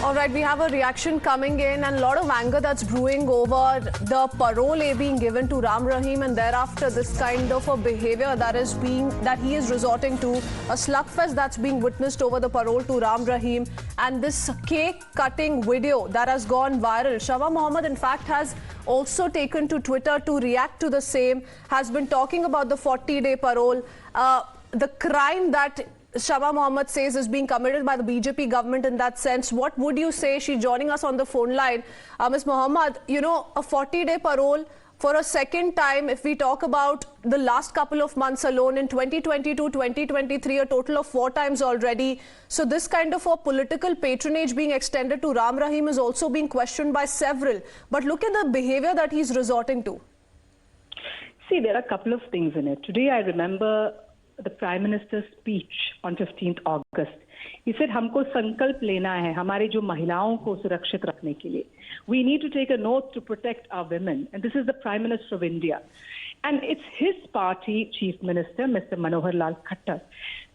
All right, we have a reaction coming in and a lot of anger that's brewing over the parole being given to Ram Rahim, and thereafter this kind of a behavior that he is resorting to, a slugfest that's being witnessed over the parole to Ram Rahim, and this cake cutting video that has gone viral. Shah Mohammed in fact has also taken to Twitter to react to the same, has been talking about the 40-day parole, the crime that Shah Mohammed says is being committed by the BJP government in that sense. What would you say? She's joining us on the phone line. Ms. Mohammed, you know, a 40-day parole for a second time, if we talk about the last couple of months alone, in 2022, 2023, a total of 4 times already. So this kind of a political patronage being extended to Ram Rahim is also being questioned by several. But look at the behavior that he's resorting to. See, there are a couple of things in it. Today, I remember the Prime Minister's speech on 15th August. He said, हमको संकल्प लेना है हमारे जो महिलाओं को सुरक्षित रखने के लिए. We need to take an oath to protect our women. And this is the Prime Minister of India. And it's his party Chief Minister, Mr. Manohar Lal Khattar.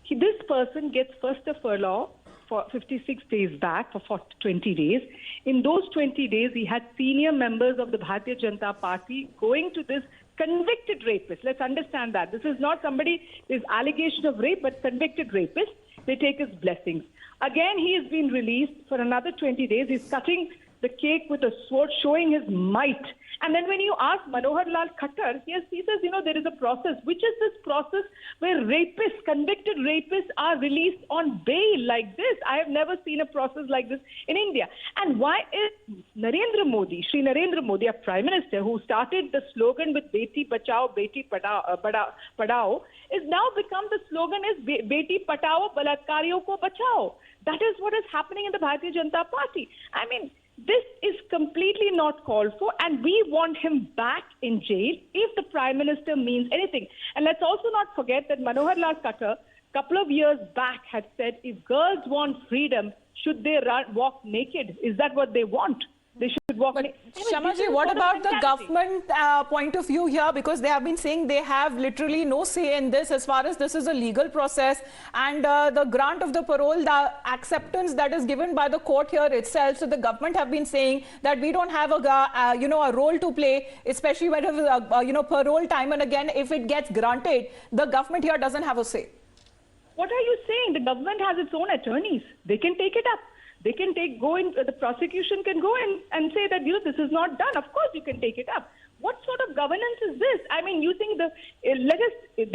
This person gets first a furlough for 56 days back for 20 days. In those 20 days, he had senior members of the Bharatiya Janata Party going to this convicted rapist. Let's understand that. This is not somebody, there's allegation of rape, but convicted rapist. They take his blessings. Again, he has been released for another 20 days. He's cutting the cake with a sword, showing his might. And then when you ask Manohar Lal Khattar, he says, you know, there is a process. Which is this process where rapists, convicted rapists are released on bail like this? I have never seen a process like this in India. And why is Narendra Modi, Shri Narendra Modi, a Prime Minister who started the slogan with Beti Bachao, Beti Padhao, is now become the slogan is Beti Patao, Balatkariyon ko Bachao. That is what is happening in the Bharatiya Janata Party. I mean, this is completely not called for, and we want him back in jail if the Prime Minister means anything. And let's also not forget that Manohar Lal Khattar, a couple of years back, had said if girls want freedom, should they walk naked? Is that what they want? They should walk naked. Shamaji, what about the government point of view here? Because they have been saying they have literally no say in this as far as this is a legal process, and the grant of the parole, the acceptance that is given by the court here itself. So the government have been saying that we don't have a role to play, especially when parole time and again if it gets granted, the government here doesn't have a say. What are you saying? The government has its own attorneys. They can take it up. They can the prosecution can go and say that, you know, this is not done. Of course, you can take it up. What sort of governance is this? I mean, you think there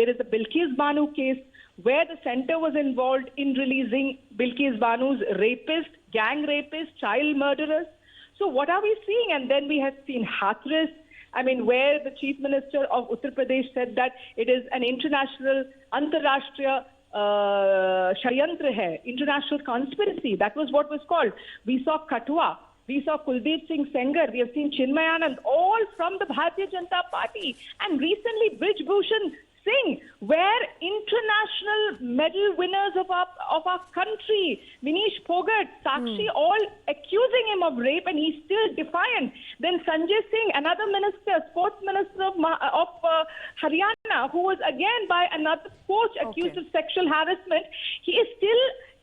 is a Bilkis Banu case where the center was involved in releasing Bilkis Banu's rapist, gang rapist, child murderers. So what are we seeing? And then we have seen Hathras, I mean, where the Chief Minister of Uttar Pradesh said that it is an international, antarashtriya Shayantra hai, international conspiracy. That was what was called. We saw Katwa, we saw Kuldeep Singh Sengar, we have seen Chinmayanand, all from the Bharatiya Janata Party. And recently Brij Bhushan Singh, where international medal winners of our country, Manish Phogat, Sakshi, all accusing him of rape, and he's still defiant. Then Sanjay Singh, another minister, sports minister of Haryana, who was again by another coach accused of sexual harassment. He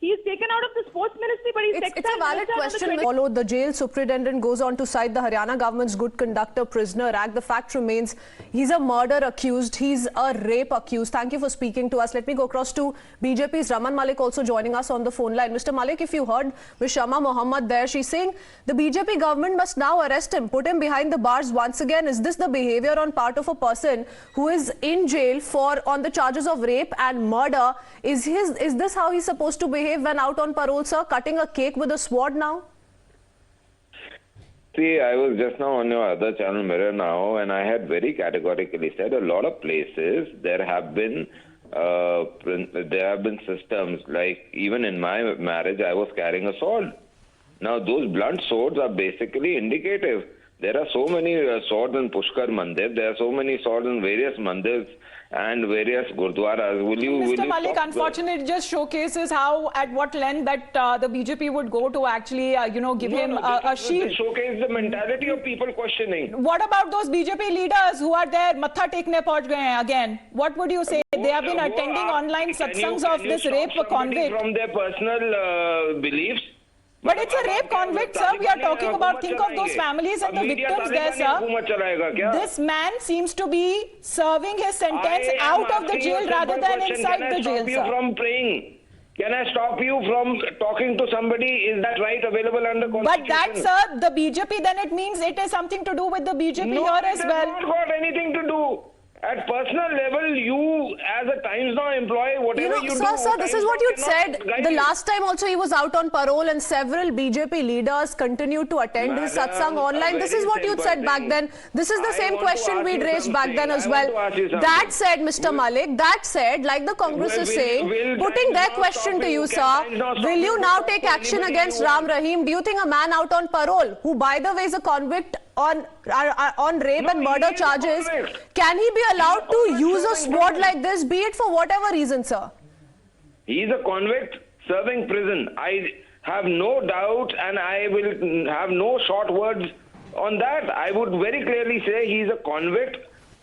is taken out of the sports ministry, but he's It's a valid question. The jail superintendent goes on to cite the Haryana government's Good Conductor Prisoner Act. The fact remains he's a murder accused, he's a rape accused. Thank you for speaking to us. Let me go across to BJP's Raman Malik also joining us on the phone line. Mr. Malik, if you heard Ms. Shah Mohammed there, she's saying the BJP government must now arrest him, put him behind the bars once again. Is this the behavior on part of a person who is in jail on the charges of rape and murder? Is this how he's supposed to behave when out on parole, sir, cutting a cake with a sword now? See, I was just now on your other channel, Mirror Now, and I had very categorically said a lot of places there have been systems, like even in my marriage, I was carrying a sword. Now, those blunt swords are basically indicative. There are so many swords in Pushkar Mandir. There are so many swords in various mandirs and various gurdwaras. Mr. Malik, unfortunately, it just showcases at what length that the BJP would go to actually, give him a shield. Showcase the mentality of people questioning. What about those BJP leaders who are there, matha tekne pahunch gaye hain again? What would you say? They have been attending online satsangs of this rape convict. From their personal beliefs. But it's a rape convict, sir. We are talking about, think of those families and the victims there, sir. This man seems to be serving his sentence out of the jail rather than inside the jail, sir. From praying? Can I stop you from talking to somebody? Is that right available under Constitution? But that, sir, the BJP, then it means it is something to do with the BJP here as well. No, it has not got anything to do. At personal level, you as a Times Now employee, whatever you do... Sir, this is what you'd said. The last time also he was out on parole and several BJP leaders continued to attend his satsang online. This is what you'd said back then. This is the same question we'd raised back then as well. That said, Mr. Malik, that said, like the Congress is saying, putting their question to you, sir, will you now take action against Ram Rahim? Do you think a man out on parole, who by the way is a convict on rape and murder charges, can he be allowed to use a sword like this, be it for whatever reason, sir? He is a convict serving prison. I have no doubt and I will have no short words on that. I would very clearly say he is a convict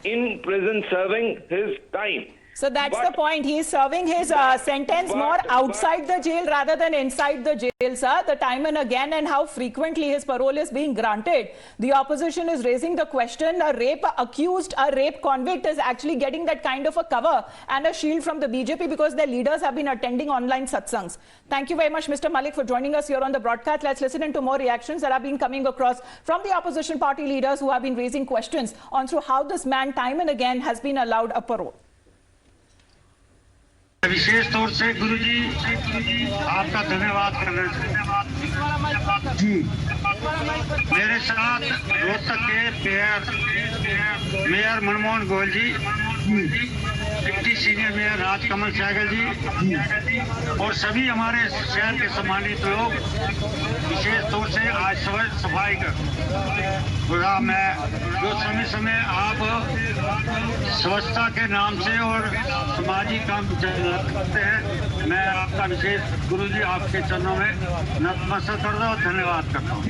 in prison serving his time. So that's the point. He is serving his sentence more outside the jail rather than inside the jail, sir. The time and again, and how frequently his parole is being granted. The opposition is raising the question, a rape accused, a rape convict is actually getting that kind of a cover and a shield from the BJP because their leaders have been attending online satsangs. Thank you very much, Mr. Malik, for joining us here on the broadcast. Let's listen into more reactions that have been coming across from the opposition party leaders who have been raising questions on through how this man time and again has been allowed a parole. विशेष तौर से गुरुजी आपका धन्यवाद करना जी। मेरे साथ रोहतक के mayor Manmohan Goyal ji, deputy senior mayor Rajkamal Sehgal ji और सभी हमारे शहर के सम्मानित लोग, विशेष तौर से आज सफाई कर मैं जो समय आप स्वच्छता के नाम से और सामाजिक काम करते हैं, मैं आपका विशेष गुरुजी आपके चरणों में नतमस्तक करता हूं और धन्यवाद करता हूं।